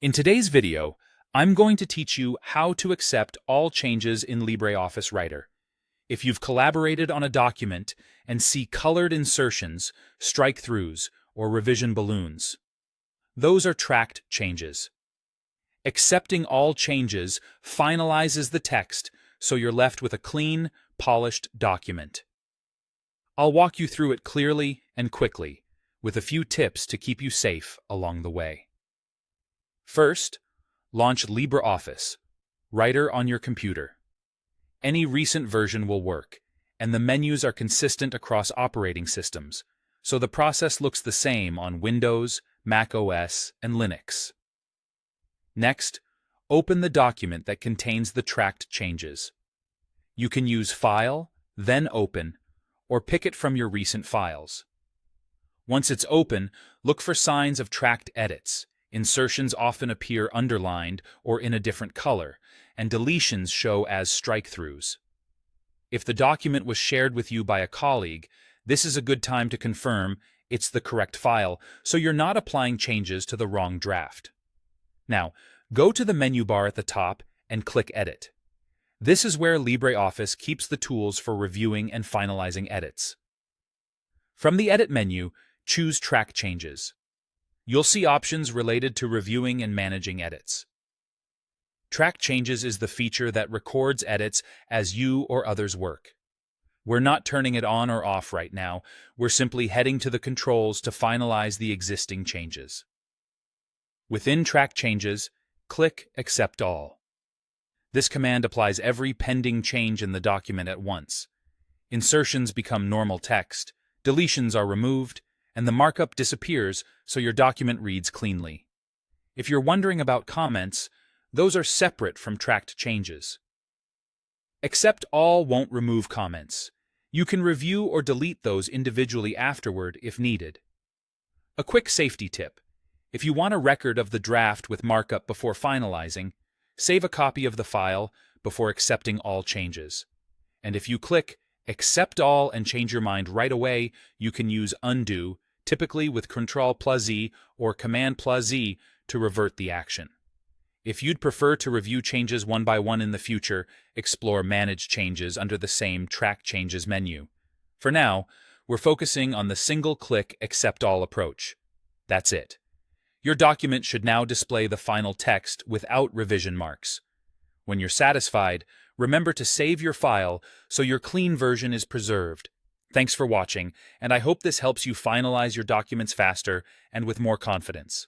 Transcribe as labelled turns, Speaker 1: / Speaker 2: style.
Speaker 1: In today's video, I'm going to teach you how to accept all changes in LibreOffice Writer. If you've collaborated on a document and see colored insertions, strike-throughs, or revision balloons, those are tracked changes. Accepting all changes finalizes the text so you're left with a clean, polished document. I'll walk you through it clearly and quickly, with a few tips to keep you safe along the way. First, launch LibreOffice Writer on your computer. Any recent version will work, and the menus are consistent across operating systems, so the process looks the same on Windows, Mac OS, and Linux. Next, open the document that contains the tracked changes. You can use File, then Open, or pick it from your recent files. Once it's open, look for signs of tracked edits. Insertions often appear underlined or in a different color, and deletions show as strike-throughs. If the document was shared with you by a colleague, this is a good time to confirm it's the correct file, so you're not applying changes to the wrong draft. Now, go to the menu bar at the top and click Edit. This is where LibreOffice keeps the tools for reviewing and finalizing edits. From the Edit menu, choose Track Changes. You'll see options related to reviewing and managing edits. Track Changes is the feature that records edits as you or others work. We're not turning it on or off right now, we're simply heading to the controls to finalize the existing changes. Within Track Changes, click Accept All. This command applies every pending change in the document at once. Insertions become normal text, deletions are removed, and the markup disappears so your document reads cleanly. If you're wondering about comments, those are separate from tracked changes. Accept All won't remove comments. You can review or delete those individually afterward if needed. A quick safety tip: if you want a record of the draft with markup before finalizing, save a copy of the file before accepting all changes. And if you click Accept All and change your mind right away, you can use Undo, typically with Ctrl+Z or Command+Z, to revert the action. If you'd prefer to review changes one by one in the future, explore Manage Changes under the same Track Changes menu. For now, we're focusing on the single-click Accept All approach. That's it. Your document should now display the final text without revision marks. When you're satisfied, remember to save your file so your clean version is preserved. Thanks for watching, and I hope this helps you finalize your documents faster and with more confidence.